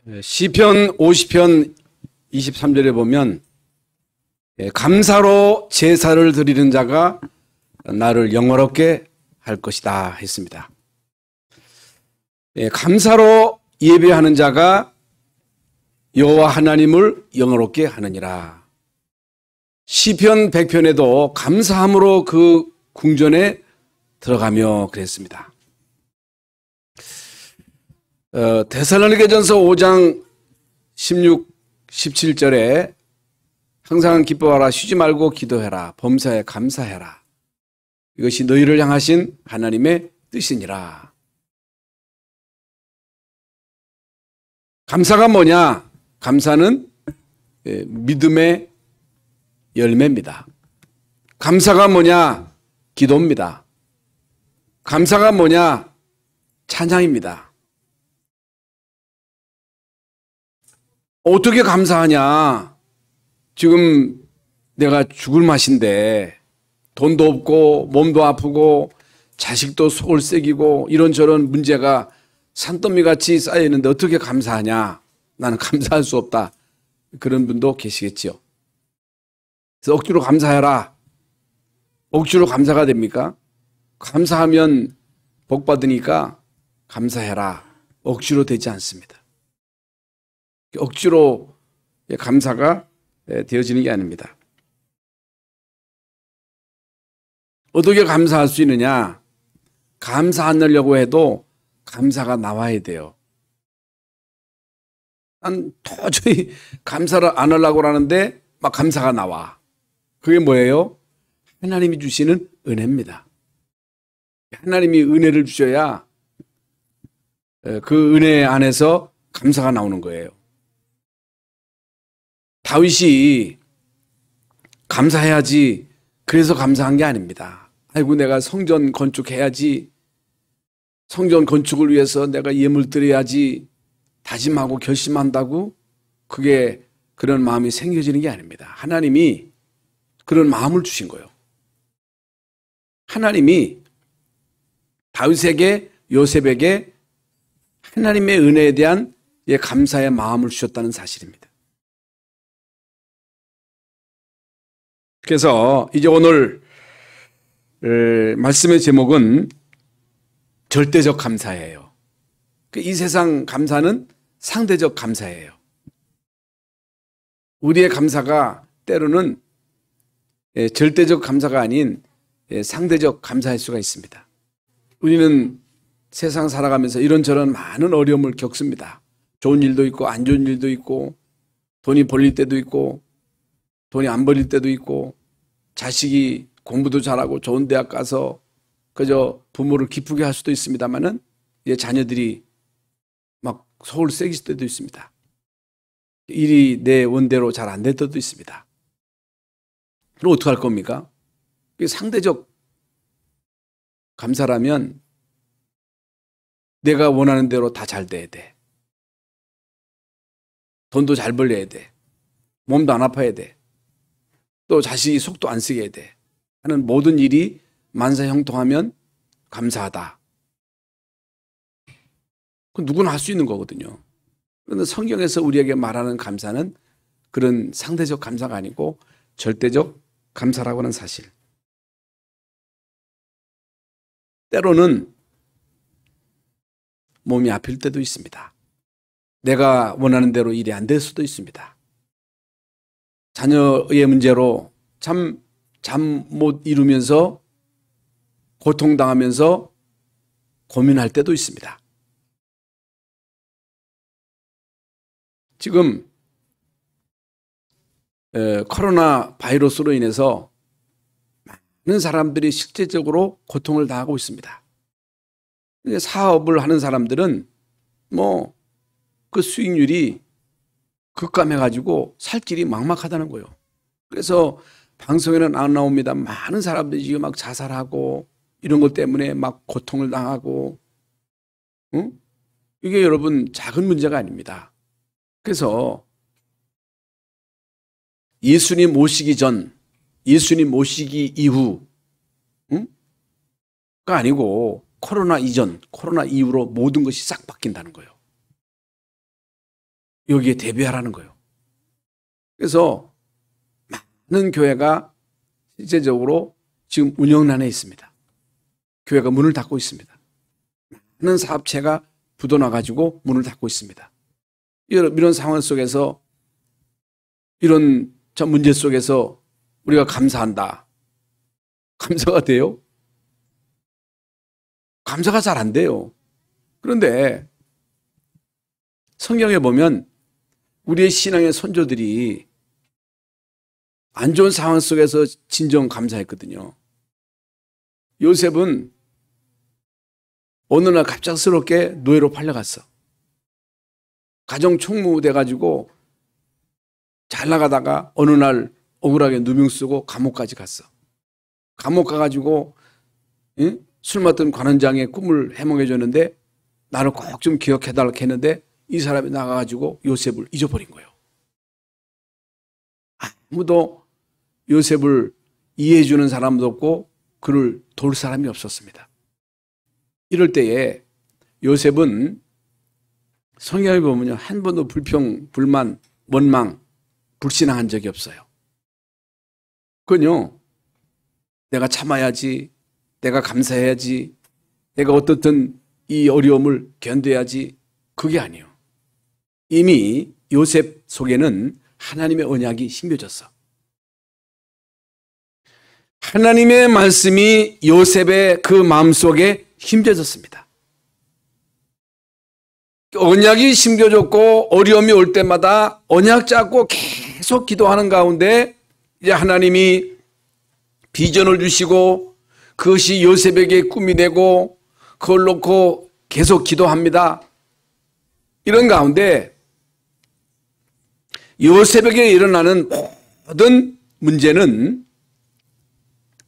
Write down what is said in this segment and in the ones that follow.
시편 50편 23절에 보면 감사로 제사를 드리는 자가 나를 영화롭게 할 것이다 했습니다. 감사로 예배하는 자가 여호와 하나님을 영화롭게 하느니라. 시편 100편에도 감사함으로 그 궁전에 들어가며 그랬습니다. 데살로니가전서 5장 16, 17절에 항상 기뻐하라, 쉬지 말고 기도해라, 범사에 감사해라. 이것이 너희를 향하신 하나님의 뜻이니라. 감사가 뭐냐? 감사는 믿음의 열매입니다. 감사가 뭐냐? 기도입니다. 감사가 뭐냐? 찬양입니다. 어떻게 감사하냐? 지금 내가 죽을 맛인데 돈도 없고 몸도 아프고 자식도 속을 새기고 이런저런 문제가 산더미같이 쌓여있는데 어떻게 감사하냐? 나는 감사할 수 없다. 그런 분도 계시겠지요. 그래서 억지로 감사해라. 억지로 감사가 됩니까? 감사하면 복 받으니까 감사해라. 억지로 되지 않습니다. 억지로 감사가 되어지는 게 아닙니다. 어떻게 감사할 수 있느냐? 감사 안 하려고 해도 감사가 나와야 돼요. 난 도저히 감사를 안 하려고 하는데 막 감사가 나와. 그게 뭐예요? 하나님이 주시는 은혜입니다. 하나님이 은혜를 주셔야 그 은혜 안에서 감사가 나오는 거예요. 다윗이 감사해야지 그래서 감사한 게 아닙니다. 아이고 내가 성전 건축해야지, 성전 건축을 위해서 내가 예물 드려야지 다짐하고 결심한다고 그게 그런 마음이 생겨지는 게 아닙니다. 하나님이 그런 마음을 주신 거예요. 하나님이 다윗에게, 요셉에게 하나님의 은혜에 대한 감사의 마음을 주셨다는 사실입니다. 그래서 이제 오늘 말씀의 제목은 절대적 감사예요. 이 세상 감사는 상대적 감사예요. 우리의 감사가 때로는 절대적 감사가 아닌 상대적 감사일 수가 있습니다. 우리는 세상 살아가면서 이런저런 많은 어려움을 겪습니다. 좋은 일도 있고 안 좋은 일도 있고 돈이 벌릴 때도 있고 돈이 안 벌릴 때도 있고 자식이 공부도 잘하고 좋은 대학 가서 그저 부모를 기쁘게 할 수도 있습니다만은 자녀들이 막 속을 새길 때도 있습니다. 일이 내 원대로 잘 안 될 때도 있습니다. 그럼 어떻게 할 겁니까? 상대적 감사라면 내가 원하는 대로 다 잘 돼야 돼. 돈도 잘 벌려야 돼. 몸도 안 아파야 돼. 또 자식이 속도 안 쓰게 해야 돼. 하는 모든 일이 만사형통하면 감사하다. 그건 누구나 할 수 있는 거거든요. 그런데 성경에서 우리에게 말하는 감사는 그런 상대적 감사가 아니고 절대적 감사라고 하는 사실. 때로는 몸이 아플 때도 있습니다. 내가 원하는 대로 일이 안 될 수도 있습니다. 자녀의 문제로 잠 못 이루면서 고통당하면서 고민할 때도 있습니다. 지금 코로나 바이러스로 인해서 많은 사람들이 실제적으로 고통을 당하고 있습니다. 사업을 하는 사람들은 그 수익률이 급감해가지고 살 길이 막막하다는 거예요. 그래서 방송에는 안 나옵니다. 많은 사람들이 지금 막 자살하고 이런 것 때문에 막 고통을 당하고, 이게 여러분 작은 문제가 아닙니다. 그래서 예수님 모시기 전, 예수님 모시기 이후가 아니고 코로나 이전, 코로나 이후로 모든 것이 싹 바뀐다는 거예요. 여기에 대비하라는 거예요. 그래서 많은 교회가 실제적으로 지금 운영난에 있습니다. 교회가 문을 닫고 있습니다. 많은 사업체가 부도나가지고 문을 닫고 있습니다. 이런 상황 속에서, 이런 문제 속에서 우리가 감사한다. 감사가 돼요? 감사가 잘 안 돼요. 그런데 성경에 보면 우리의 신앙의 선조들이 안 좋은 상황 속에서 진정 감사했거든요. 요셉은 어느 날 갑작스럽게 노예로 팔려갔어. 가정 총무 돼가지고 잘 나가다가 어느 날 억울하게 누명 쓰고 감옥까지 갔어. 감옥 가가지고 술 맡던 관원장의 꿈을 해몽해 줬는데 나를 꼭 좀 기억해달라고 했는데 이 사람이 나가가지고 요셉을 잊어버린 거예요. 아무도 요셉을 이해해 주는 사람도 없고 그를 도울 사람이 없었습니다. 이럴 때에 요셉은 성경에 보면요, 한 번도 불평, 불만, 원망, 불신앙한 적이 없어요. 그건요, 내가 참아야지, 내가 감사해야지, 내가 어떻든 이 어려움을 견뎌야지, 그게 아니에요. 이미 요셉 속에는 하나님의 언약이 심겨졌어. 하나님의 말씀이 요셉의 그 마음속에 심겨졌습니다. 언약이 심겨졌고 어려움이 올 때마다 언약 잡고 계속 기도하는 가운데 이제 하나님이 비전을 주시고 그것이 요셉에게 꿈이 되고 그걸 놓고 계속 기도합니다. 이런 가운데 요셉에게 일어나는 모든 문제는,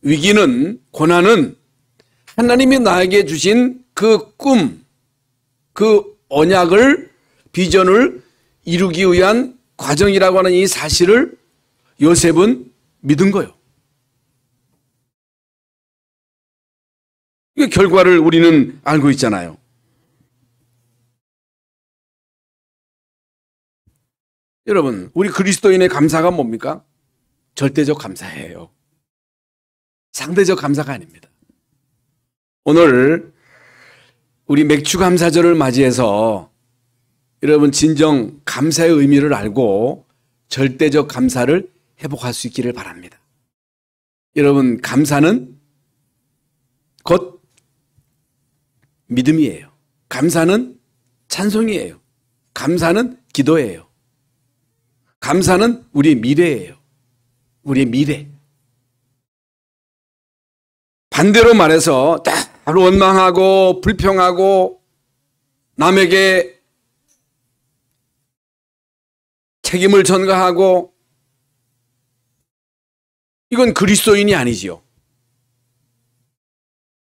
위기는, 고난은 하나님이 나에게 주신 그 꿈, 그 언약을, 비전을 이루기 위한 과정이라고 하는 이 사실을 요셉은 믿은 거예요. 이 결과를 우리는 알고 있잖아요. 여러분, 우리 그리스도인의 감사가 뭡니까? 절대적 감사예요. 상대적 감사가 아닙니다. 오늘 우리 맥주 감사절을 맞이해서 여러분 진정 감사의 의미를 알고 절대적 감사를 회복할 수 있기를 바랍니다. 여러분, 감사는 곧 믿음이에요. 감사는 찬송이에요. 감사는 기도예요. 감사는 우리의 미래예요. 우리의 미래. 반대로 말해서 다 원망하고 불평하고 남에게 책임을 전가하고, 이건 그리스도인이 아니지요.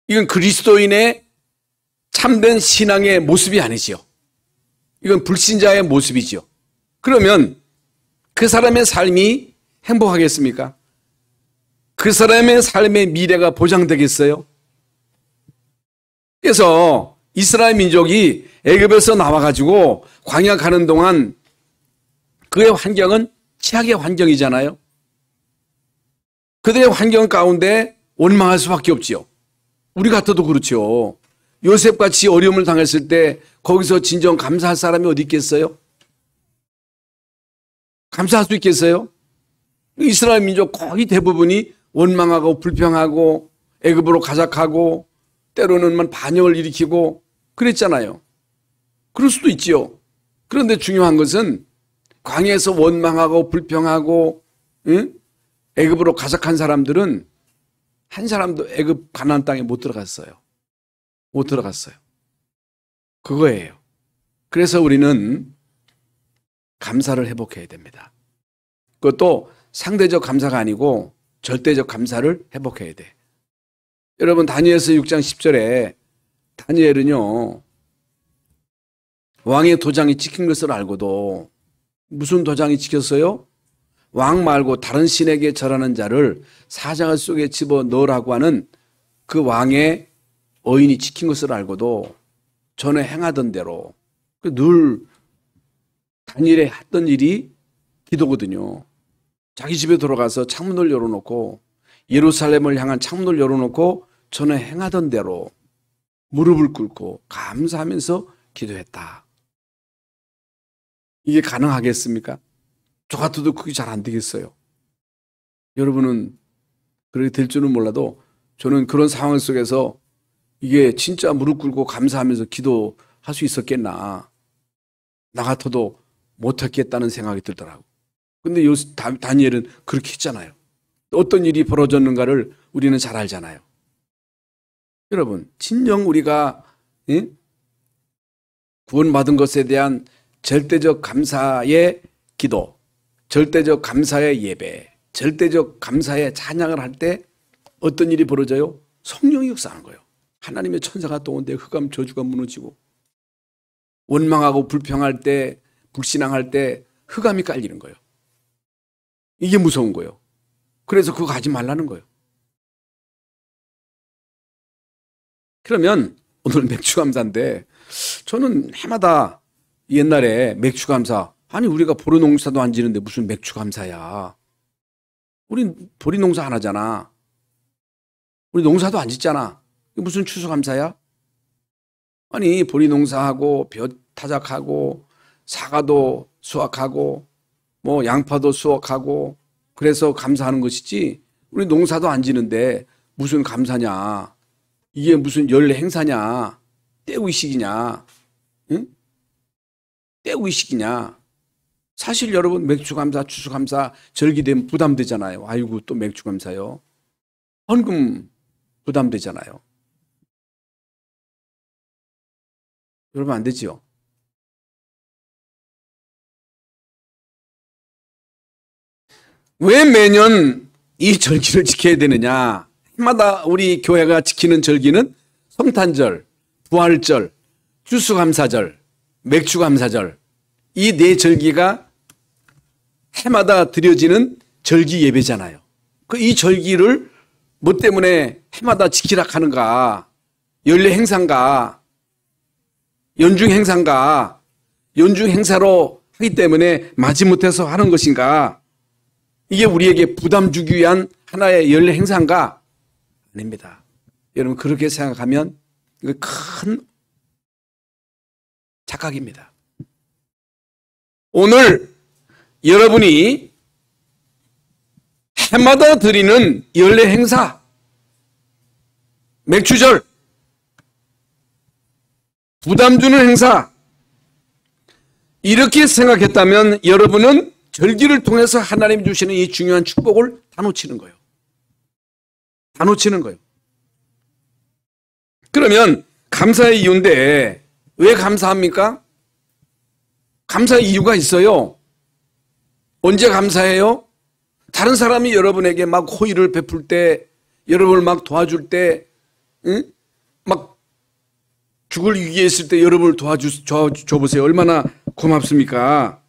이건 그리스도인의 참된 신앙의 모습이 아니지요. 이건 불신자의 모습이지요. 그러면 그 사람의 삶이 행복하겠습니까? 그 사람의 삶의 미래가 보장되겠어요? 그래서 이스라엘 민족이 애굽에서 나와가지고 광야 가는 동안 그의 환경은 최악의 환경이잖아요. 그들의 환경 가운데 원망할 수밖에 없지요. 우리 같아도 그렇죠. 요셉같이 어려움을 당했을 때 거기서 진정 감사할 사람이 어디 있겠어요? 감사할 수 있겠어요? 이스라엘 민족 거의 대부분이 원망하고 불평하고 애굽으로 가작하고 때로는 반역을 일으키고 그랬잖아요. 그럴 수도 있지요. 그런데 중요한 것은 광야에서 원망하고 불평하고 애굽으로 가작한 사람들은 한 사람도 애굽 가나안 땅에 못 들어갔어요. 못 들어갔어요. 그거예요. 그래서 우리는 감사를 회복해야 됩니다. 그것도 상대적 감사가 아니고 절대적 감사를 회복해야 돼. 여러분, 다니엘서 6장 10절에 다니엘은요, 왕의 도장이 찍힌 것을 알고도, 무슨 도장이 찍혔어요? 왕 말고 다른 신에게 절하는 자를 사자굴 속에 집어 넣으라고 하는 그 왕의 어인이 찍힌 것을 알고도 전에 행하던 대로 늘 다니엘이 했던 일이 기도거든요. 자기 집에 돌아가서 창문을 열어놓고 예루살렘을 향한 창문을 열어놓고 전에 행하던 대로 무릎을 꿇고 감사하면서 기도했다. 이게 가능하겠습니까? 저 같아도 그게 잘 안 되겠어요. 여러분은 그렇게 될 줄은 몰라도 저는 그런 상황 속에서 이게 진짜 무릎 꿇고 감사하면서 기도할 수 있었겠나. 나 같아도 못했겠다는 생각이 들더라고. 근데 다니엘은 그렇게 했잖아요. 어떤 일이 벌어졌는가를 우리는 잘 알잖아요. 여러분, 진정 우리가 구원받은 것에 대한 절대적 감사의 기도, 절대적 감사의 예배, 절대적 감사의 찬양을 할 때 어떤 일이 벌어져요? 성령이 역사하는 거예요. 하나님의 천사가 또 온데 흑암 저주가 무너지고, 원망하고 불평할 때, 불신앙할 때 흑암이 깔리는 거예요. 이게 무서운 거예요. 그래서 그거 하지 말라는 거예요. 그러면 오늘 맥주감사인데, 저는 해마다 옛날에 맥주감사, 아니 우리가 보리농사도 안 지는데 무슨 맥주감사야. 우린 보리농사 안 하잖아. 우리 농사도 안 짓잖아. 이게 무슨 추수감사야? 아니 보리농사하고 벼 타작하고 사과도 수확하고 뭐 양파도 수확하고 그래서 감사하는 것이지, 우리 농사도 안 지는데 무슨 감사냐. 이게 무슨 연례 행사냐. 때우이식이냐. 응? 때우이식이냐. 사실 여러분 맥주감사, 추수감사 절기되면 부담되잖아요. 아이고 또 맥주감사요. 헌금 부담되잖아요. 여러분 안 되지요? 왜 매년 이 절기를 지켜야 되느냐? 해마다 우리 교회가 지키는 절기는 성탄절, 부활절, 추수감사절, 맥주감사절, 이 네 절기가 해마다 드려지는 절기 예배잖아요. 이 절기를 뭐 때문에 해마다 지키라 하는가? 연례 행사인가? 연중 행사인가? 연중 행사로 하기 때문에 마지못해서 하는 것인가? 이게 우리에게 부담 주기 위한 하나의 연례 행사인가? 아닙니다. 여러분 그렇게 생각하면 이거 큰 착각입니다. 오늘 여러분이 해마다 드리는 연례 행사, 맥주절, 부담 주는 행사, 이렇게 생각했다면 여러분은 절기를 통해서 하나님 주시는 이 중요한 축복을 다 놓치는 거예요. 다 놓치는 거예요. 그러면 감사의 이유인데 왜 감사합니까? 감사의 이유가 있어요. 언제 감사해요? 다른 사람이 여러분에게 막 호의를 베풀 때, 여러분을 막 도와줄 때, 막 죽을 위기에 있을 때 여러분을 도와줘보세요. 얼마나 고맙습니까?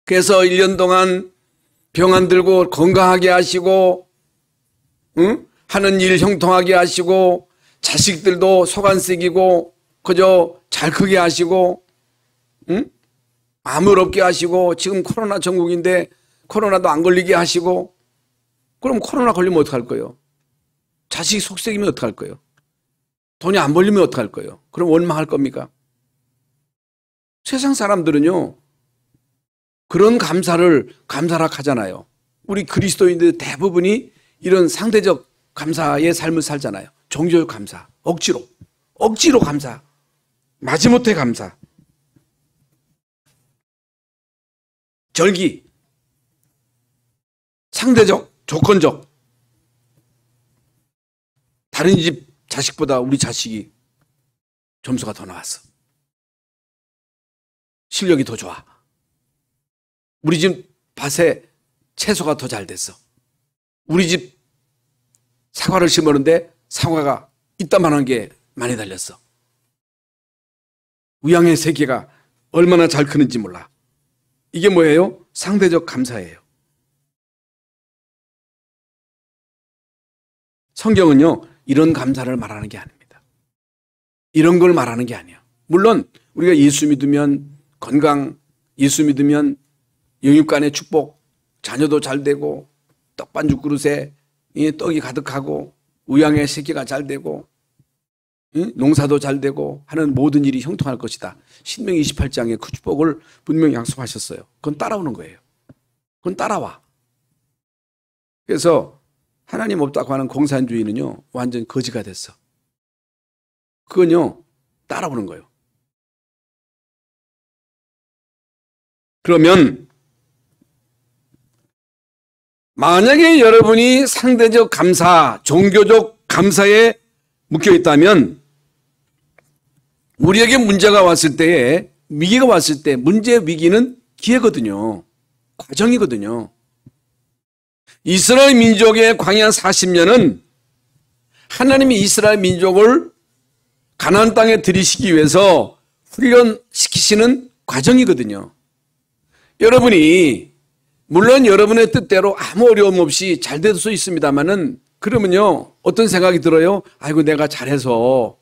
그래서 1년 동안 병 안 들고 건강하게 하시고, 하는 일 형통하게 하시고, 자식들도 속 안 썩이고, 그저 잘 크게 하시고, 암을 없게 하시고, 지금 코로나 전국인데 코로나도 안 걸리게 하시고, 그럼 코로나 걸리면 어떡할 거예요? 자식이 속썩이면 어떡할 거예요? 돈이 안 벌리면 어떡할 거예요? 그럼 원망할 겁니까? 세상 사람들은요, 그런 감사를 감사락 하잖아요. 우리 그리스도인들 대부분이 이런 상대적 감사의 삶을 살잖아요. 종교적 감사, 억지로 감사, 마지못해 감사. 절기, 상대적, 조건적. 다른 집 자식보다 우리 자식이 점수가 더 나왔어. 실력이 더 좋아. 우리 집 밭에 채소가 더 잘 됐어. 우리 집 사과를 심었는데 사과가 이따만한 게 많이 달렸어. 우양의 세계가 얼마나 잘 크는지 몰라. 이게 뭐예요? 상대적 감사예요. 성경은요, 이런 감사를 말하는 게 아닙니다. 이런 걸 말하는 게 아니에요. 물론 우리가 예수 믿으면 건강, 예수 믿으면 영육간의 축복, 자녀도 잘 되고 떡반죽 그릇에 떡이 가득하고 우양의 새끼가 잘 되고 농사도 잘 되고 하는 모든 일이 형통할 것이다. 신명기 28장에 그 축복을 분명히 약속하셨어요. 그건 따라오는 거예요. 그건 따라와. 그래서 하나님 없다고 하는 공산주의는요, 완전 거지가 됐어. 그건요, 따라오는 거예요. 그러면 만약에 여러분이 상대적 감사, 종교적 감사에 묶여 있다면 우리에게 문제가 왔을 때에, 위기가 왔을 때 문제 위기는 기회거든요. 과정이거든요. 이스라엘 민족의 광야 40년은 하나님이 이스라엘 민족을 가나안 땅에 들이시기 위해서 훈련시키시는 과정이거든요. 여러분이 물론 여러분의 뜻대로 아무 어려움 없이 잘 될 수 있습니다만은 그러면요 어떤 생각이 들어요? 아이고 내가 잘해서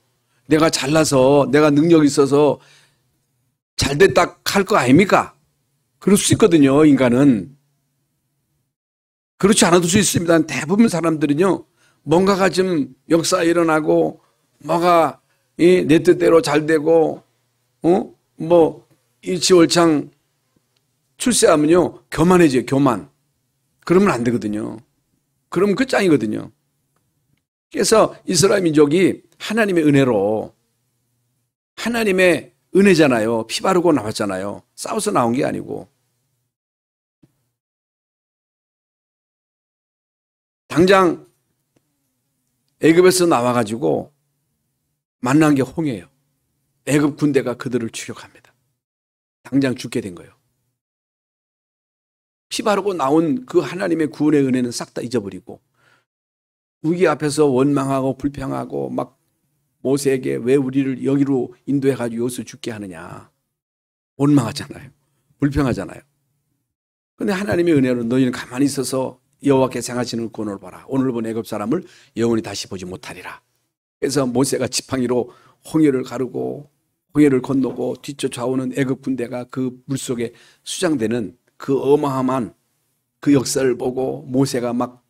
내가 잘나서 내가 능력이 있어서 잘 됐다 할 거 아닙니까? 그럴 수 있거든요. 인간은. 그렇지 않아도 수 있습니다. 대부분 사람들은요 뭔가가 좀 역사가 일어나고 뭐가 내 뜻대로 잘 되고 뭐 일치월장 출세하면요 교만해져요. 교만. 그러면 안 되거든요. 그러면 끝장이거든요. 그래서 이스라엘 민족이 하나님의 은혜로, 하나님의 은혜잖아요. 피 바르고 나왔잖아요. 싸워서 나온 게 아니고. 당장 애굽에서 나와가지고 만난 게 홍해예요. 애굽 군대가 그들을 추격합니다. 당장 죽게 된 거예요. 피 바르고 나온 그 하나님의 구원의 은혜는 싹 다 잊어버리고 위기 앞에서 원망하고 불평하고 막 모세에게 왜 우리를 여기로 인도해가지고 여기서 죽게 하느냐. 원망하잖아요. 불평하잖아요. 그런데 하나님의 은혜로 너희는 가만히 있어서 여호와께서 행하시는 구원을 보라. 오늘 본 애굽 사람을 영원히 다시 보지 못하리라. 그래서 모세가 지팡이로 홍해를 가르고 홍해를 건너고 뒤쫓아오는 애굽 군대가 그 물속에 수장되는 그 어마어마한 그 역사를 보고 모세가 막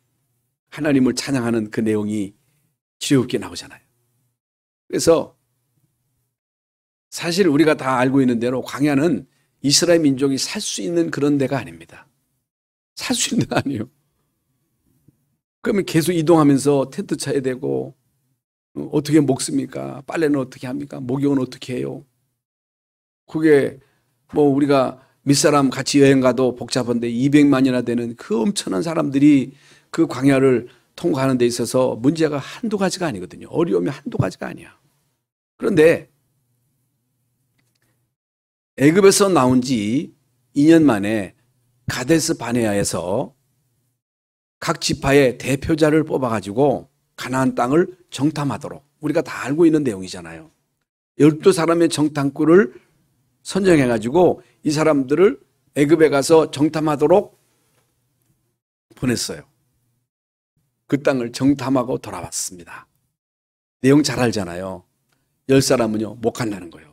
하나님을 찬양하는 그 내용이 지혜롭게 나오잖아요. 그래서 사실 우리가 다 알고 있는 대로 광야는 이스라엘 민족이 살 수 있는 그런 데가 아닙니다. 살 수 있는 데가 아니에요. 그러면 계속 이동하면서 텐트 쳐야 되고 어떻게 먹습니까? 빨래는 어떻게 합니까? 목욕은 어떻게 해요? 그게 뭐 우리가 밑사람 같이 여행 가도 복잡한데 200만이나 되는 그 엄청난 사람들이 그 광야를 통과하는 데 있어서 문제가 한두 가지가 아니거든요. 어려움이 한두 가지가 아니야. 그런데 애굽에서 나온 지 2년 만에 가데스 바네아에서 각 지파의 대표자를 뽑아가지고 가나안 땅을 정탐하도록, 우리가 다 알고 있는 내용이잖아요. 12사람의 정탐꾼을 선정해가지고 이 사람들을 애굽에 가서 정탐하도록 보냈어요. 그 땅을 정탐하고 돌아왔습니다. 내용 잘 알잖아요. 10사람은요 못 간다는 거예요.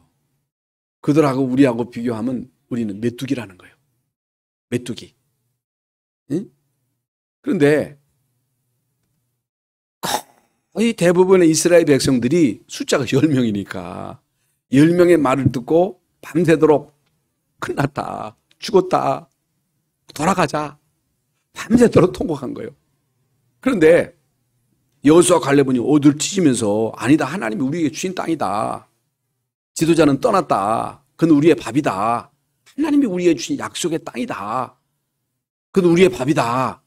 그들하고 우리하고 비교하면 우리는 메뚜기라는 거예요. 메뚜기. 응? 그런데 거의 대부분의 이스라엘 백성들이 숫자가 10명이니까 10명의 말을 듣고 밤새도록 끝났다, 죽었다, 돌아가자, 밤새도록 통곡한 거예요. 그런데 여호수아 갈렙은 어들 찢으면서 아니다, 하나님이 우리에게 주신 땅이다, 지도자는 떠났다, 그건 우리의 밥이다, 하나님이 우리에게 주신 약속의 땅이다, 그건 우리의 밥이다.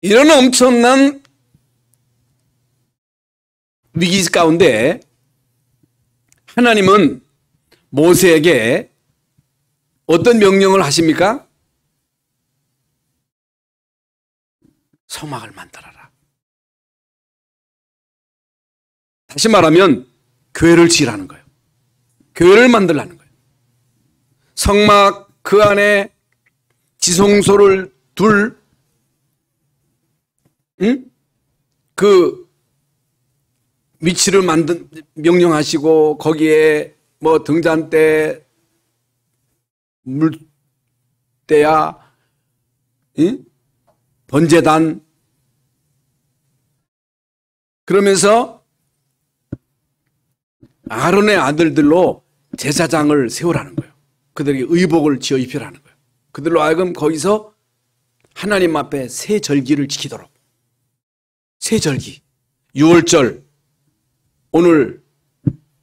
이런 엄청난 위기 가운데 하나님은 모세에게 어떤 명령을 하십니까? 성막을 만들어라. 다시 말하면 교회를 지으라는 거예요. 교회를 만들라는 거예요. 성막 그 안에 지성소를 둘, 그 위치를 명령하시고 거기에 뭐 등잔대, 물대야, 번제단, 그러면서 아론의 아들들로 제사장을 세우라는 거예요. 그들에게 의복을 지어 입히라는 거예요. 그들로 하여금 거기서 하나님 앞에 새 절기를 지키도록. 새 절기, 6월절, 오늘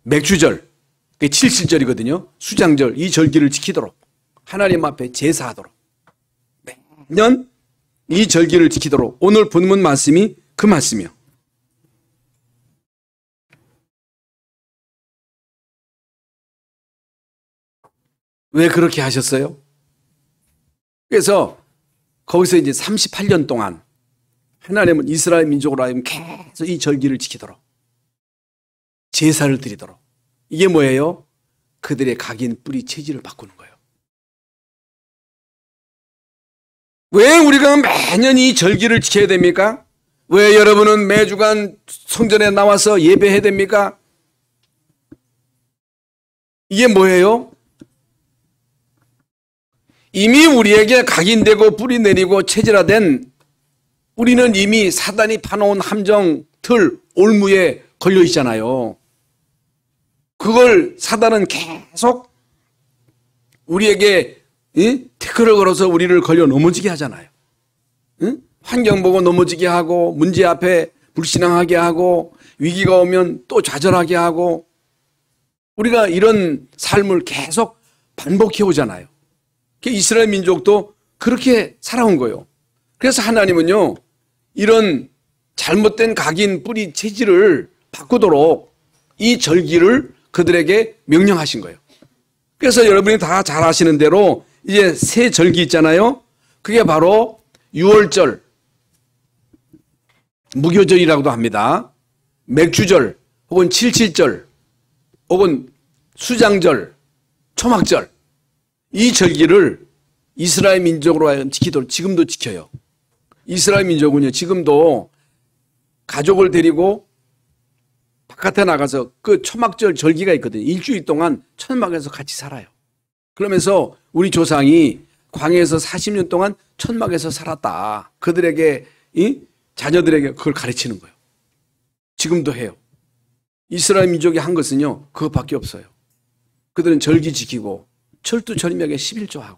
맥주절, 그게 7.7절이거든요. 수장절, 이 절기를 지키도록 하나님 앞에 제사하도록 매년 이 절기를 지키도록. 오늘 본문 말씀이 그 말씀이요. 왜 그렇게 하셨어요? 그래서 거기서 이제 38년 동안 하나님은 이스라엘 민족으로 하여금 계속 이 절기를 지키도록 제사를 드리도록. 이게 뭐예요? 그들의 각인 뿌리 체질을 바꾸는 거예요. 왜 우리가 매년 이 절기를 지켜야 됩니까? 왜 여러분은 매주간 성전에 나와서 예배해야 됩니까? 이게 뭐예요? 이미 우리에게 각인되고 뿌리 내리고 체질화된, 우리는 이미 사단이 파놓은 함정, 틀, 올무에 걸려 있잖아요. 그걸 사단은 계속 우리에게 태클을 걸어서 우리를 걸려 넘어지게 하잖아요. 환경 보고 넘어지게 하고, 문제 앞에 불신앙하게 하고, 위기가 오면 또 좌절하게 하고, 우리가 이런 삶을 계속 반복해 오잖아요. 이스라엘 민족도 그렇게 살아온 거예요. 그래서 하나님은요, 이런 잘못된 각인 뿌리 체질을 바꾸도록 이 절기를 그들에게 명령하신 거예요. 그래서 여러분이 다 잘 아시는 대로 이제 새 절기 있잖아요. 그게 바로 6월절, 무교절이라고도 합니다. 맥주절, 혹은 7.7절, 혹은 수장절, 초막절, 이 절기를 이스라엘 민족으로 하여금 지키도록 지금도 지켜요. 이스라엘 민족은요, 지금도 가족을 데리고 바깥에 나가서 그 초막절 절기가 있거든요. 일주일 동안 천막에서 같이 살아요. 그러면서 우리 조상이 광야에서 40년 동안 천막에서 살았다. 그들에게, 자녀들에게 그걸 가르치는 거예요. 지금도 해요. 이스라엘 민족이 한 것은요, 그것밖에 없어요. 그들은 절기 지키고, 철두철미하게 11조하고,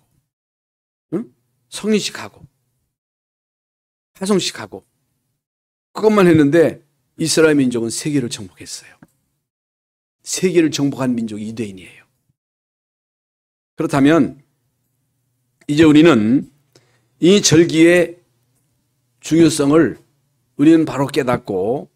성인식하고, 파송식하고, 그것만 했는데 이스라엘 민족은 세계를 정복했어요. 세계를 정복한 민족이 유대인이에요. 그렇다면 이제 우리는 이 절기의 중요성을 우리는 바로 깨닫고,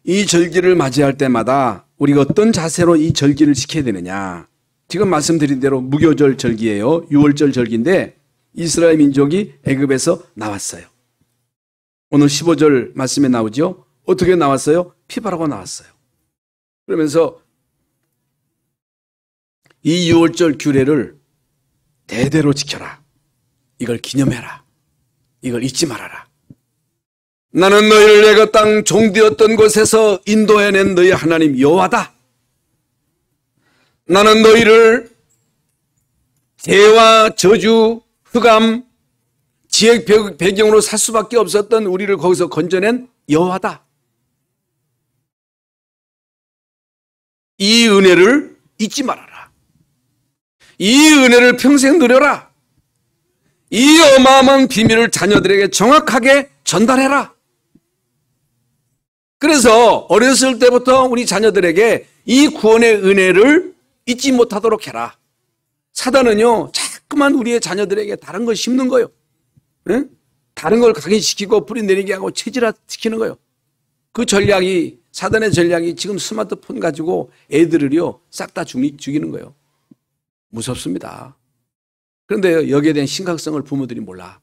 이 절기를 맞이할 때마다 우리가 어떤 자세로 이 절기를 지켜야 되느냐. 지금 말씀드린 대로 무교절 절기예요. 6월절 절기인데 이스라엘 민족이 애굽에서 나왔어요. 오늘 15절 말씀에 나오죠. 어떻게 나왔어요? 피 바르고 나왔어요. 그러면서 이 6월절 규례를 대대로 지켜라. 이걸 기념해라. 이걸 잊지 말아라. 나는 너희를 내가 땅 종되었던 곳에서 인도해낸 너희 하나님 여호와다. 나는 너희를 재와 저주, 흑암, 지역 배경으로 살 수밖에 없었던 우리를 거기서 건져낸 여호와다. 이 은혜를 잊지 말아라. 이 은혜를 평생 누려라. 이 어마어마한 비밀을 자녀들에게 정확하게 전달해라. 그래서 어렸을 때부터 우리 자녀들에게 이 구원의 은혜를 잊지 못하도록 해라. 사단은요, 자꾸만 우리의 자녀들에게 다른 걸 심는 거예요. 응? 다른 걸 각인시키고 뿌리 내리게 하고 체질화시키는 거예요. 그 전략이, 사단의 전략이 지금 스마트폰 가지고 애들을요 싹 다 죽이는 거예요. 무섭습니다. 그런데 여기에 대한 심각성을 부모들이 몰라.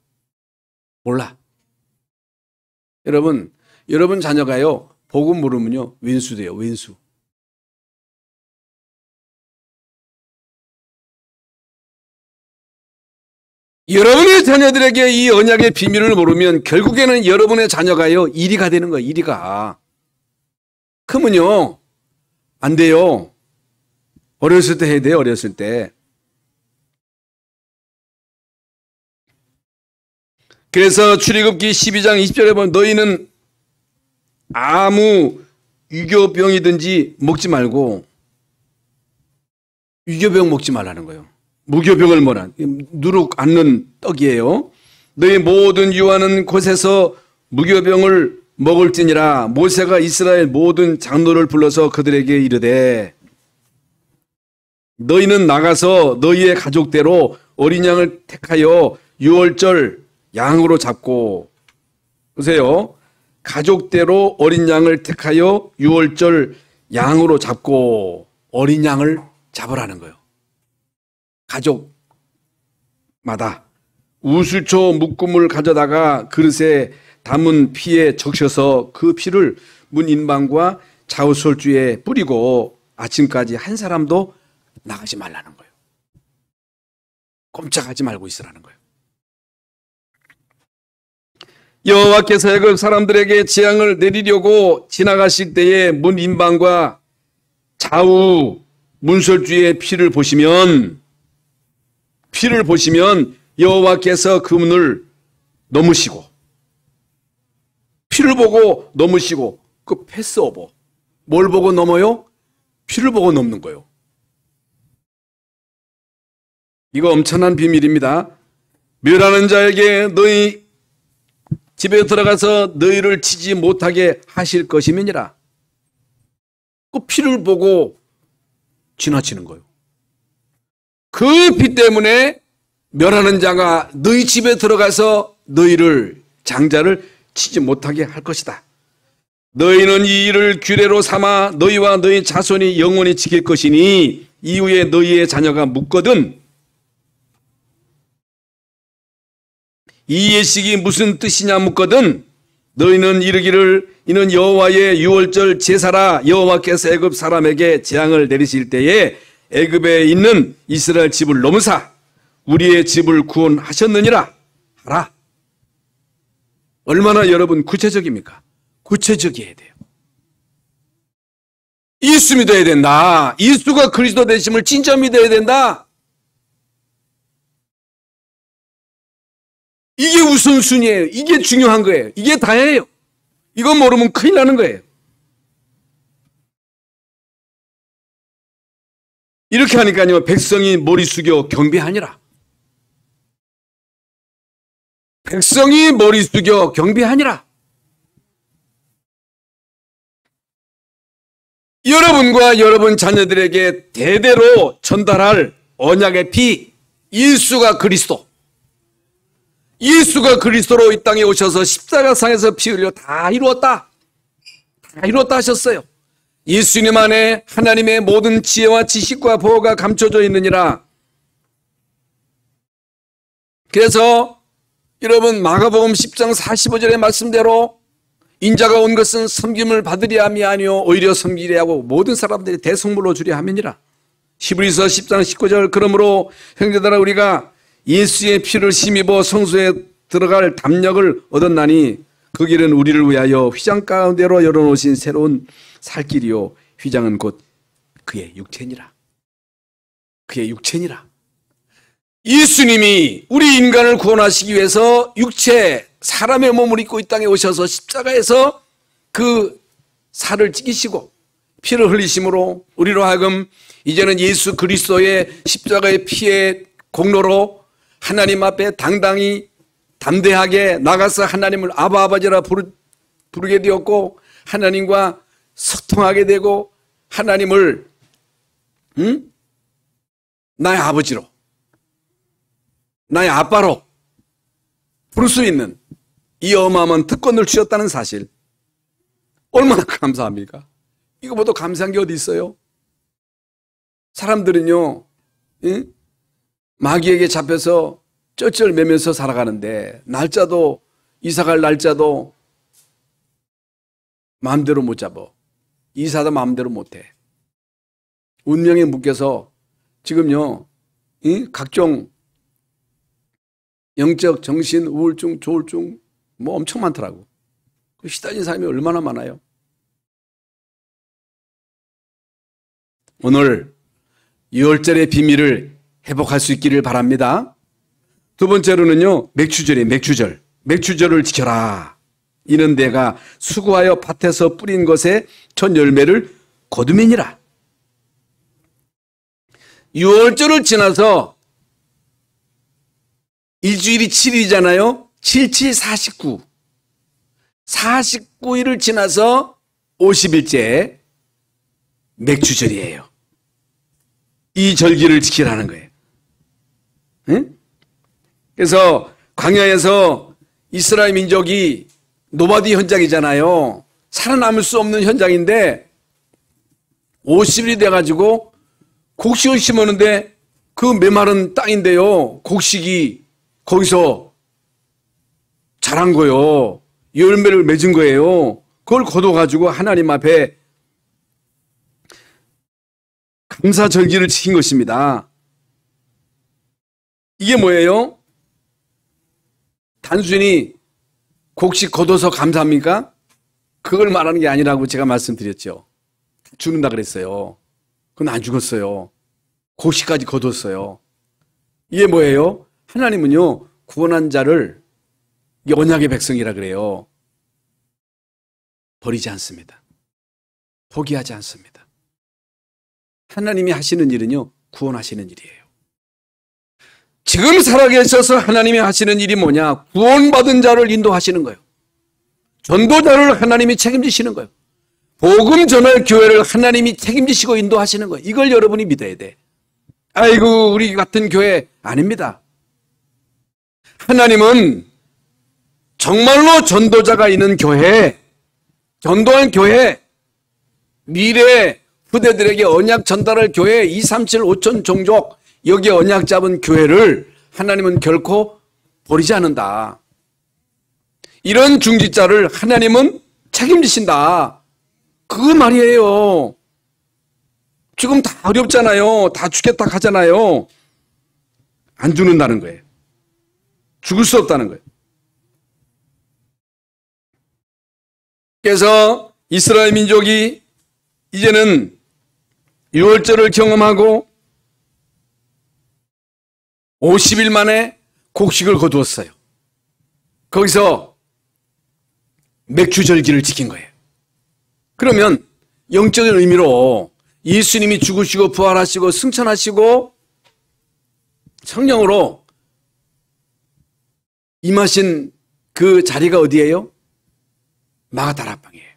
여러분 자녀가요 복음 모르면요 왼수 돼요. 왼수. 여러분의 자녀들에게 이 언약의 비밀을 모르면 결국에는 여러분의 자녀가요 이리가 되는 거예요. 이리가. 크면요, 안 돼요. 어렸을 때 해야 돼요, 어렸을 때. 그래서 출애굽기 12장 20절에 보면 너희는 아무 유교병이든지 먹지 말고, 유교병 먹지 말라는 거예요. 무교병을 뭐라, 누룩 않는 떡이에요. 너희 모든 유하는 곳에서 무교병을 먹을지니라. 모세가 이스라엘 모든 장로를 불러서 그들에게 이르되 너희는 나가서 너희의 가족대로 어린 양을 택하여 유월절 양으로 잡고, 보세요, 가족대로 어린 양을 택하여 유월절 양으로 잡고, 어린 양을 잡으라는 거예요. 가족마다 우수초 묶음을 가져다가 그릇에 담은 피에 적셔서 그 피를 문 인방과 좌우설주에 뿌리고 아침까지 한 사람도 나가지 말라는 거예요. 꼼짝하지 말고 있으라는 거예요. 여호와께서 애굽 사람들에게 재앙을 내리려고 지나가실 때에 문 인방과 좌우 문설주의 피를 보시면 여호와께서 그 문을 넘으시고, 피를 보고 넘으시고, 그 패스오버, 뭘 보고 넘어요? 피를 보고 넘는 거예요. 이거 엄청난 비밀입니다. 멸하는 자에게 너희 집에 들어가서 너희를 치지 못하게 하실 것임이니라. 그 피를 보고 지나치는 거예요. 그 피 때문에 멸하는 자가 너희 집에 들어가서 너희를, 장자를 치지 못하게 할 것이다. 너희는 이 일을 규례로 삼아 너희와 너희 자손이 영원히 지킬 것이니 이후에 너희의 자녀가 묻거든 이 예식이 무슨 뜻이냐 묻거든 너희는 이르기를 이는 여호와의 유월절 제사라. 여호와께서 애굽 사람에게 재앙을 내리실 때에 애굽에 있는 이스라엘 집을 넘으사 우리의 집을 구원하셨느니라 하라. 얼마나 여러분 구체적입니까? 구체적이어야 돼요. 예수 믿어야 된다. 예수가 그리스도 되심을 진짜 믿어야 된다. 이게 우선순위예요. 이게 중요한 거예요. 이게 다예요. 이거 모르면 큰일 나는 거예요. 이렇게 하니까요, 백성이 머리 숙여 경배하니라. 백성이 머리 숙여 경배하니라. 여러분과 여러분 자녀들에게 대대로 전달할 언약의 피, 예수가 그리스도. 예수가 그리스도로 이 땅에 오셔서 십자가상에서 피 흘려 다 이루었다. 다 이루었다 하셨어요. 예수님 안에 하나님의 모든 지혜와 지식과 보호가 감춰져 있느니라. 그래서 여러분 마가복음 10장 45절의 말씀대로 인자가 온 것은 섬김을 받으려 함이 아니요 오히려 섬기려 하고 모든 사람들이 대성물로 주려 함이니라. 히브리서 10장 19절 그러므로 형제들아 우리가 예수의 피를 힘입어 성소에 들어갈 담력을 얻었나니 그 길은 우리를 위하여 휘장 가운데로 열어놓으신 새로운 살 길이요 휘장은 곧 그의 육체니라. 그의 육체니라. 예수님이 우리 인간을 구원하시기 위해서 육체 사람의 몸을 입고 이 땅에 오셔서 십자가에서 그 살을 찢기시고 피를 흘리심으로 우리로 하여금 이제는 예수 그리스도의 십자가의 피의 공로로 하나님 앞에 당당히 담대하게 나가서 하나님을 아바 아버지라 부르게 되었고 하나님과 소통하게 되고 하나님을 나의 아버지로 나의 아빠로 부를 수 있는 이 어마어마한 특권을 주셨다는 사실 얼마나 감사합니까? 이거보다 감사한 게 어디 있어요? 사람들은요 마귀에게 잡혀서 쩔쩔매면서 살아가는데 날짜도 이사갈 날짜도 마음대로 못 잡아. 이사도 마음대로 못해. 운명에 묶여서 지금요 각종 영적, 정신, 우울증, 조울증 뭐 엄청 많더라고. 시달린 사람이 얼마나 많아요. 오늘 유월절의 비밀을 회복할 수 있기를 바랍니다. 두 번째로는요, 맥추절이에요. 맥추절. 맥추절을 지켜라. 이는 내가 수고하여 밭에서 뿌린 것의 첫 열매를 거두매니라. 유월절을 지나서 일주일이 7일이잖아요. 77, 49. 49일을 지나서 50일째 맥추절이에요. 이 절기를 지키라는 거예요. 응? 그래서 광야에서 이스라엘 민족이 노바디 현장이잖아요. 살아남을 수 없는 현장인데 50일이 돼가지고 곡식을 심었는데 그 메마른 땅인데요. 곡식이 거기서 자란 거예요. 열매를 맺은 거예요. 그걸 거둬가지고 하나님 앞에 감사절기를 지킨 것입니다. 이게 뭐예요? 단순히 곡식 거둬서 감사합니까? 그걸 말하는 게 아니라고 제가 말씀드렸죠. 죽는다 그랬어요. 그건 안 죽었어요. 곡식까지 거뒀어요. 이게 뭐예요? 하나님은요, 구원한 자를 언약의 백성이라 그래요. 버리지 않습니다. 포기하지 않습니다. 하나님이 하시는 일은요, 구원하시는 일이에요. 지금 살아계셔서 하나님이 하시는 일이 뭐냐? 구원받은 자를 인도하시는 거예요. 전도자를 하나님이 책임지시는 거예요. 복음 전할 교회를 하나님이 책임지시고 인도하시는 거예요. 이걸 여러분이 믿어야 돼. 아이고, 우리 같은 교회 아닙니다. 하나님은 정말로 전도자가 있는 교회, 전도한 교회, 미래 후대들에게 언약 전달할 교회, 237 5천 종족, 여기에 언약 잡은 교회를 하나님은 결코 버리지 않는다. 이런 중직자를 하나님은 책임지신다. 그 말이에요. 지금 다 어렵잖아요. 다 죽겠다 하잖아요. 안 죽는다는 거예요. 죽을 수 없다는 거예요. 그래서 이스라엘 민족이 이제는 유월절을 경험하고 50일 만에 곡식을 거두었어요. 거기서 맥추절기를 지킨 거예요. 그러면 영적인 의미로 예수님이 죽으시고 부활하시고 승천하시고 성령으로 임하신 그 자리가 어디예요? 마가다락방이에요.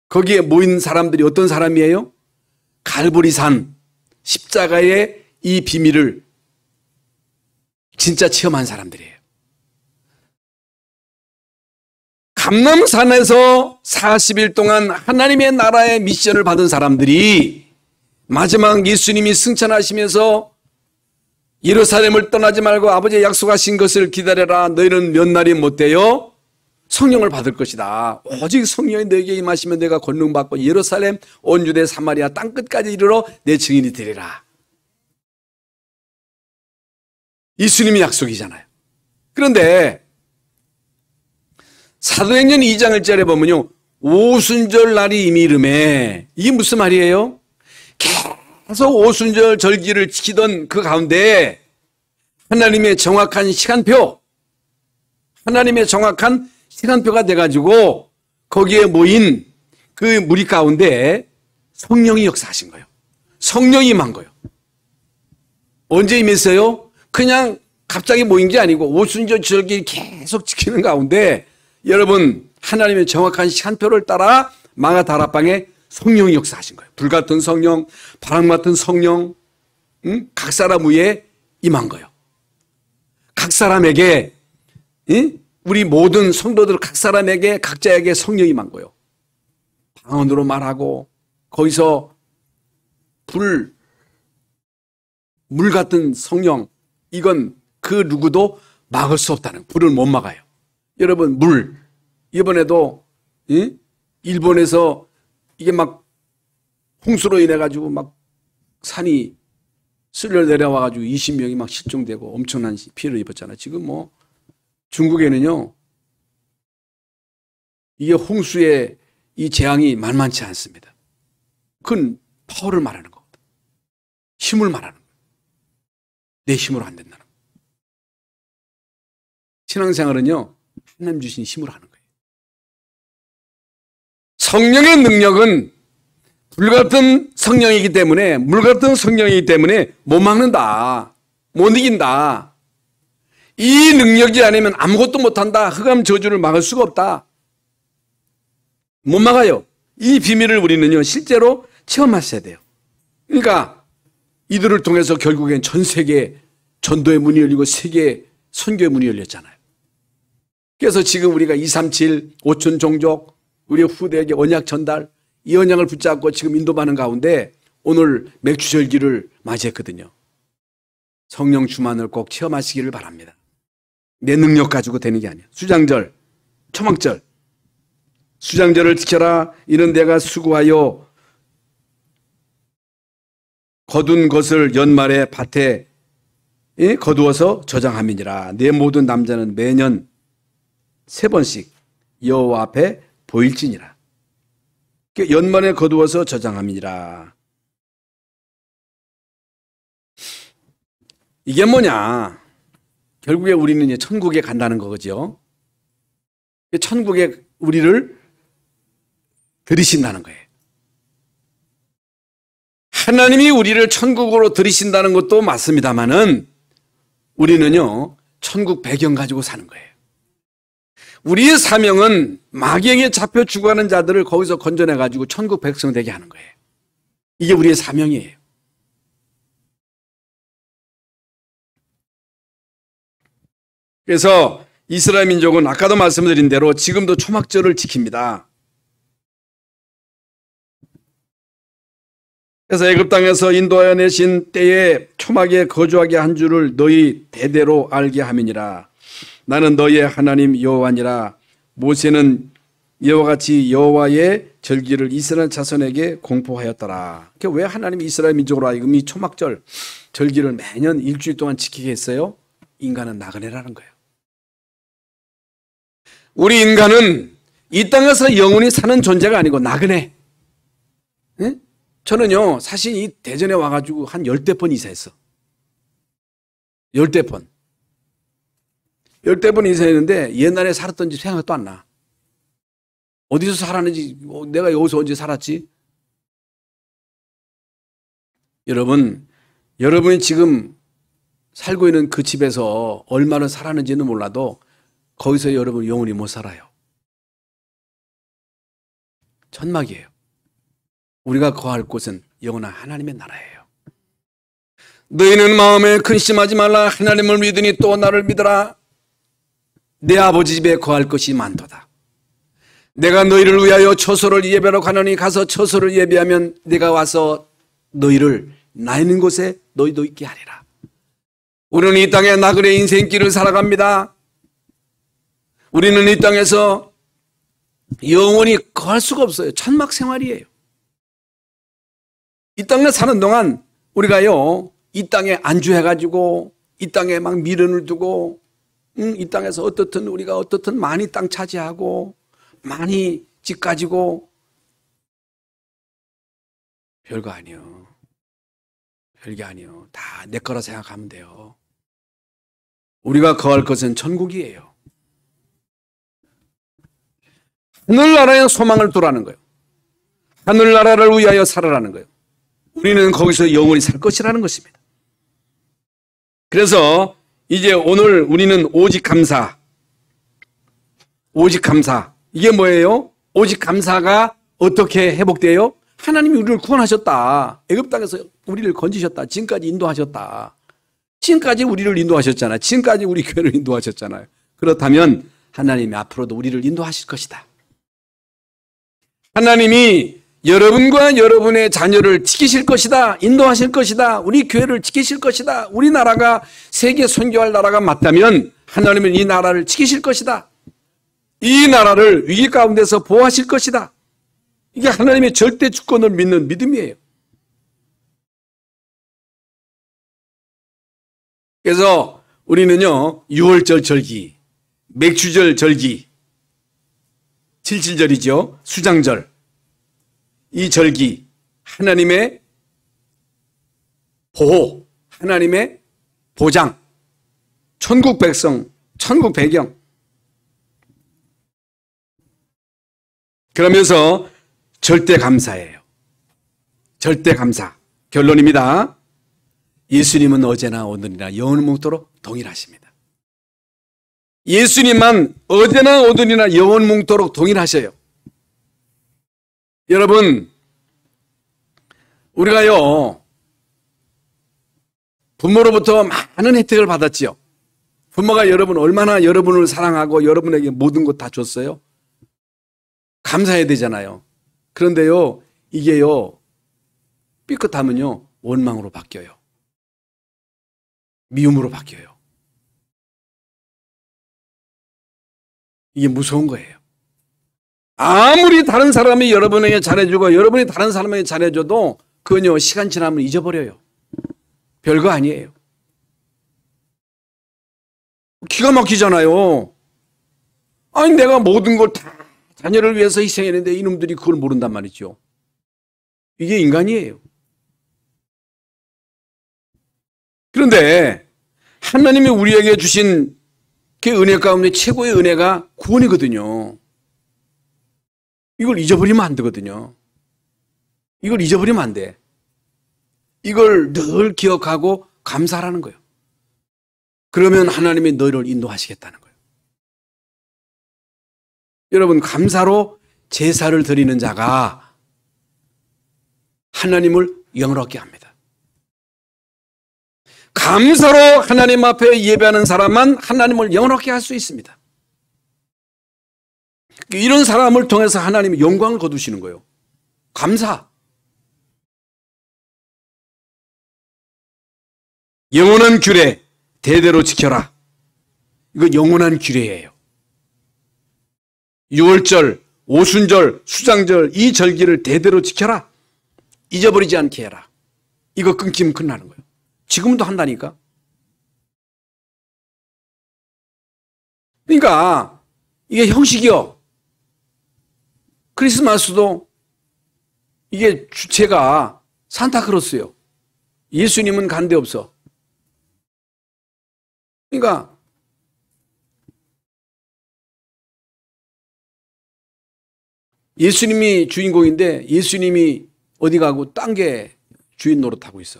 거기에 모인 사람들이 어떤 사람이에요? 갈보리산 십자가의 이 비밀을 진짜 체험한 사람들이에요. 감람산에서 40일 동안 하나님의 나라의 미션을 받은 사람들이 마지막 예수님이 승천하시면서 예루살렘을 떠나지 말고 아버지의 약속하신 것을 기다려라. 너희는 몇 날이 못되어 성령을 받을 것이다. 오직 성령이 너에게 임하시면 내가 권능받고 예루살렘 온 유대 사마리아 땅끝까지 이르러 내 증인이 되리라. 예수님의 약속이잖아요. 그런데 사도행전 2장 1절에 보면요, 오순절 날이 이미 이름에, 이게 무슨 말이에요? 계속 오순절 절기를 지키던 그 가운데 하나님의 정확한 시간표, 하나님의 정확한 시간표가 돼가지고 거기에 모인 그 무리 가운데 성령이 역사하신 거예요. 성령이 임한 거예요. 언제 임했어요? 그냥 갑자기 모인 게 아니고 오순절 절기 계속 지키는 가운데 여러분, 하나님의 정확한 시간표를 따라 마가다락방에 성령이 역사하신 거예요. 불같은 성령, 바람 같은 성령, 각 사람 위에 임한 거예요. 각 사람에게, 우리 모든 성도들 각 사람에게 각자에게 성령이 임한 거예요. 방언으로 말하고 거기서 물 같은 성령, 이건 그 누구도 막을 수 없다는, 불을 못 막아요. 여러분, 물, 이번에도 일본에서 이게 막 홍수로 인해 가지고 막 산이 쓸려 내려와 가지고 20명이 막 실종되고 엄청난 피해를 입었잖아요. 지금 뭐 중국에는요, 이게 홍수의 이 재앙이 만만치 않습니다. 그건 파워를 말하는 거거든. 힘을 말하는 거야. 내 힘으로 안 된다는 거야. 신앙생활은요, 하나님 주신 힘으로 하는 거예요. 성령의 능력은 불같은 성령이기 때문에, 물같은 성령이기 때문에 못 막는다. 못 이긴다. 이 능력이 아니면 아무것도 못한다. 흑암 저주를 막을 수가 없다. 못 막아요. 이 비밀을 우리는요, 실제로 체험하셔야 돼요. 그러니까 이들을 통해서 결국엔 전 세계 전도의 문이 열리고 세계 선교의 문이 열렸잖아요. 그래서 지금 우리가 237, 5천 종족, 우리 후대에게 언약 전달, 이 언약을 붙잡고 지금 인도하는 가운데 오늘 맥주절기를 맞이했거든요. 성령 충만을 꼭 체험하시기를 바랍니다. 내 능력 가지고 되는 게 아니에요. 수장절, 초막절. 수장절을 지켜라. 이는 내가 수고하여 거둔 것을 연말에 밭에 거두어서 저장함이니라. 내 모든 남자는 매년 3번씩 여호와 앞에 보일지니라. 연말에 거두어서 저장함이니라. 이게 뭐냐? 결국에 우리는 이제 천국에 간다는 거죠. 천국에 우리를 들이신다는 거예요. 하나님이 우리를 천국으로 들이신다는 것도 맞습니다만은 우리는요, 천국 배경 가지고 사는 거예요. 우리의 사명은 마귀에게 잡혀 죽어가는 자들을 거기서 건져내가지고 천국 백성 되게 하는 거예요. 이게 우리의 사명이에요. 그래서 이스라엘 민족은 아까도 말씀드린 대로 지금도 초막절을 지킵니다. 그래서 애굽 땅에서 인도하여 내신 때에 초막에 거주하게 한 줄을 너희 대대로 알게 함이니라. 나는 너희의 하나님 여호와니라. 모세는 이와 같이 여호와의 절기를 이스라엘 자손에게 공포하였더라. 왜 하나님이 이스라엘 민족으로 하여금 이 초막절 절기를 매년 일주일 동안 지키게 했어요? 인간은 나그네라는 거예요. 우리 인간은 이 땅에서 영원히 사는 존재가 아니고 나그네. 네? 저는요, 사실 이 대전에 와가지고 한 10대 번 이사했어. 10대 번. 10대 번 이사했는데 옛날에 살았던 집 생각도 안 나. 어디서 살았는지, 내가 여기서 언제 살았지? 여러분이 지금 살고 있는 그 집에서 얼마나 살았는지는 몰라도 거기서 여러분 영원히 못 살아요. 천막이에요. 우리가 거할 곳은 영원한 하나님의 나라예요. 너희는 마음에 근심하지 말라. 하나님을 믿으니 또 나를 믿어라. 내 아버지 집에 거할 것이 많도다. 내가 너희를 위하여 처소를 예배하러 가노니 가서 처소를 예배하면 내가 와서 너희를 나 있는 곳에 너희도 있게 하리라. 우리는 이 땅에 나그네 인생길을 살아갑니다. 우리는 이 땅에서 영원히 거할 수가 없어요. 천막 생활이에요. 이 땅에 사는 동안 우리가요, 이 땅에 안주해가지고 이 땅에 막 미련을 두고 이 땅에서 우리가 어떻든 많이 땅 차지하고 많이 집 가지고 별거 아니에요. 별게 아니에요. 다 내 거라 생각하면 돼요. 우리가 거할 것은 천국이에요. 하늘나라의 소망을 두라는 거예요. 하늘나라를 위하여 살아라는 거예요. 우리는 거기서 영원히 살 것이라는 것입니다. 그래서 이제 오늘 우리는 오직 감사. 오직 감사. 이게 뭐예요? 오직 감사가 어떻게 회복돼요? 하나님이 우리를 구원하셨다. 애굽 땅에서 우리를 건지셨다. 지금까지 인도하셨다. 지금까지 우리를 인도하셨잖아요. 지금까지 우리 교회를 인도하셨잖아요. 그렇다면 하나님이 앞으로도 우리를 인도하실 것이다. 하나님이 여러분과 여러분의 자녀를 지키실 것이다. 인도하실 것이다. 우리 교회를 지키실 것이다. 우리나라가 세계 선교할 나라가 맞다면 하나님은 이 나라를 지키실 것이다. 이 나라를 위기 가운데서 보호하실 것이다. 이게 하나님의 절대 주권을 믿는 믿음이에요. 그래서 우리는요, 6월절 절기, 맥주절 절기, 77절이죠. 수장절. 이 절기, 하나님의 보호, 하나님의 보장, 천국 백성, 천국 배경. 그러면서 절대 감사예요. 절대 감사. 결론입니다. 예수님은 어제나 오늘이나 영원무토록 동일하십니다. 예수님만 어제나 오늘이나 영원무토록 동일하셔요. 여러분, 우리가요, 부모로부터 많은 혜택을 받았지요. 부모가 얼마나 여러분을 사랑하고 여러분에게 모든 것 다 줬어요. 감사해야 되잖아요. 그런데요, 이게요, 삐끗하면요, 원망으로 바뀌어요. 미움으로 바뀌어요. 이게 무서운 거예요. 아무리 다른 사람이 여러분에게 잘해주고 여러분이 다른 사람에게 잘해줘도 그건요, 시간 지나면 잊어버려요. 별거 아니에요. 기가 막히잖아요. 아니, 내가 모든 걸 다 자녀를 위해서 희생했는데 이놈들이 그걸 모른단 말이죠. 이게 인간이에요. 그런데 하나님이 우리에게 주신 그 은혜 가운데 최고의 은혜가 구원이거든요. 이걸 잊어버리면 안 되거든요. 이걸 잊어버리면 안 돼. 이걸 늘 기억하고 감사하라는 거예요. 그러면 하나님이 너희를 인도하시겠다는 거예요. 여러분, 감사로 제사를 드리는 자가 하나님을 영화롭게 합니다. 감사로 하나님 앞에 예배하는 사람만 하나님을 영화롭게 할 수 있습니다. 이런 사람을 통해서 하나님이 영광을 거두시는 거예요. 감사. 영원한 규례 대대로 지켜라. 이거 영원한 규례예요. 유월절, 오순절, 수장절 이 절기를 대대로 지켜라. 잊어버리지 않게 해라. 이거 끊기면 끝나는 거예요. 지금도 한다니까. 그러니까 이게 형식이요. 크리스마스도 이게 주체가 산타크로스예요. 예수님은 간 데 없어. 그러니까 예수님이 주인공인데 예수님이 어디 가고 딴 게 주인 노릇하고 있어.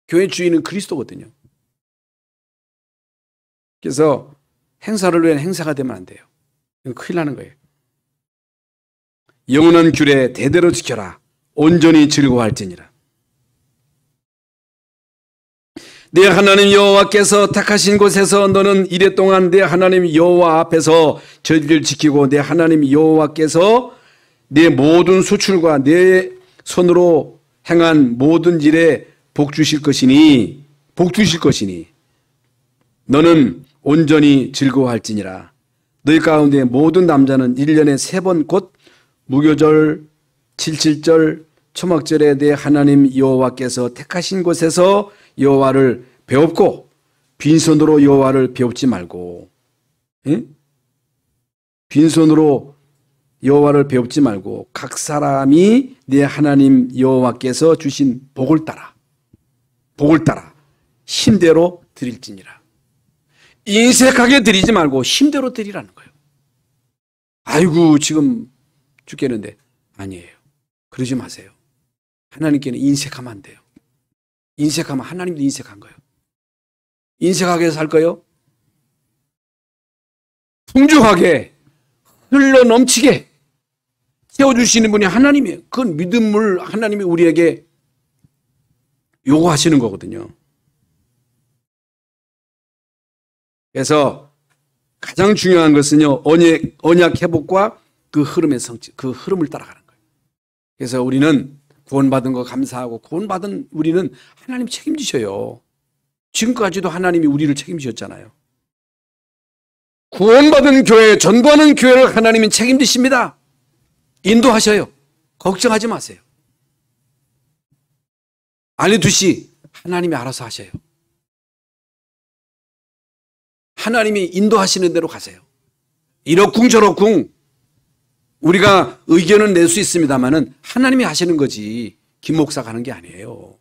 교회 주인은 그리스도거든요. 그래서 행사를 위한 행사가 되면 안 돼요. 이거 큰일 나는 거예요. 영원한 규례 대대로 지켜라. 온전히 즐거워할지니라. 내 하나님 여호와께서 택하신 곳에서 너는 이랫동안 내 하나님 여호와 앞에서 절기를 지키고 내 하나님 여호와께서 내 모든 수출과 내 손으로 행한 모든 일에 복 주실 것이니 너는 온전히 즐거워할지니라. 너희 가운데 모든 남자는 1년에 3번 곧 무교절, 칠칠절, 초막절에 내 하나님 여호와께서 택하신 곳에서 여호와를 배웁고 빈손으로 여호와를 배웁지 말고, 응? 빈손으로 여호와를 배웁지 말고 각 사람이 내 하나님 여호와께서 주신 복을 따라 힘대로 드릴지니라. 인색하게 드리지 말고 힘대로 드리라는 거예요. 아이고 지금 죽겠는데 아니에요. 그러지 마세요. 하나님께는 인색하면 안 돼요. 인색하면 하나님도 인색한 거예요. 인색하게 살 거예요? 풍족하게 흘러 넘치게 채워주시는 분이 하나님이에요. 그건 믿음을 하나님이 우리에게 요구하시는 거거든요. 그래서 가장 중요한 것은요, 언약 회복과 그 흐름의 성취, 그 흐름을 따라가는 거예요. 그래서 우리는 구원받은 거 감사하고 구원받은 우리는 하나님 책임지셔요. 지금까지도 하나님이 우리를 책임지셨잖아요. 구원받은 교회, 전도하는 교회를 하나님이 책임지십니다. 인도하셔요. 걱정하지 마세요. 알려두시 하나님이 알아서 하셔요. 하나님이 인도하시는 대로 가세요. 이러쿵 저러쿵 우리가 의견은 낼 수 있습니다만은 하나님이 하시는 거지 김 목사가 하는 게 아니에요.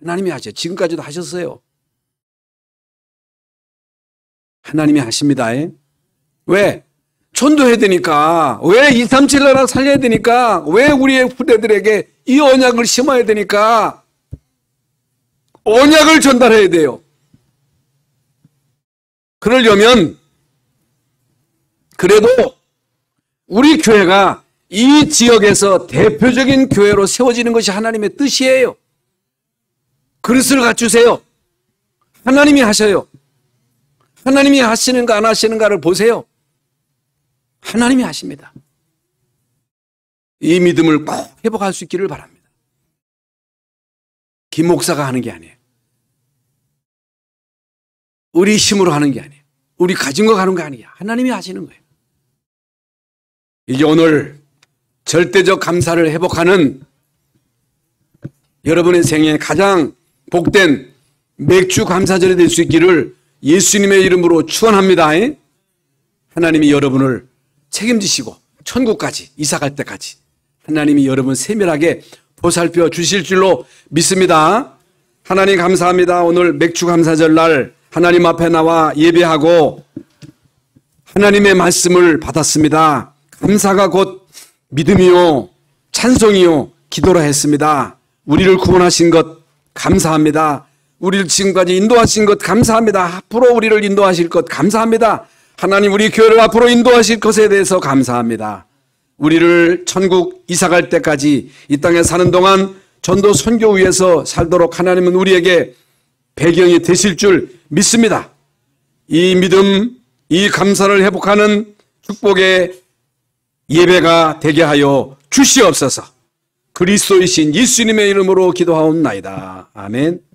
하나님이 하셔요. 지금까지도 하셨어요. 하나님이 하십니다. 왜? 전도해야 되니까. 왜 237 나라 살려야 되니까. 왜 우리의 후대들에게 이 언약을 심어야 되니까. 언약을 전달해야 돼요. 그러려면 그래도 우리 교회가 이 지역에서 대표적인 교회로 세워지는 것이 하나님의 뜻이에요. 그릇을 갖추세요. 하나님이 하셔요. 하나님이 하시는가 안 하시는가를 보세요. 하나님이 하십니다. 이 믿음을 꼭 회복할 수 있기를 바랍니다. 김 목사가 하는 게 아니에요. 우리 힘으로 하는 게 아니에요. 우리 가진 거 하는 게 아니에요. 하나님이 하시는 거예요. 이제 오늘 절대적 감사를 회복하는 여러분의 생애 가장 복된 맥주 감사절이 될 수 있기를 예수님의 이름으로 축원합니다. 하나님이 여러분을 책임지시고 천국까지 이사갈 때까지 하나님이 여러분 세밀하게 보살펴 주실 줄로 믿습니다. 하나님 감사합니다. 오늘 맥주 감사절 날 하나님 앞에 나와 예배하고 하나님의 말씀을 받았습니다. 감사가 곧 믿음이요 찬송이요 기도라 했습니다. 우리를 구원하신 것 감사합니다. 우리를 지금까지 인도하신 것 감사합니다. 앞으로 우리를 인도하실 것 감사합니다. 하나님 우리 교회를 앞으로 인도하실 것에 대해서 감사합니다. 우리를 천국 이사갈 때까지 이 땅에 사는 동안 전도 선교 위에서 살도록 하나님은 우리에게 배경이 되실 줄 믿습니다. 이 믿음, 이 감사를 회복하는 축복의 예배가 되게 하여 주시옵소서. 그리스도이신 예수님의 이름으로 기도하옵나이다. 아멘.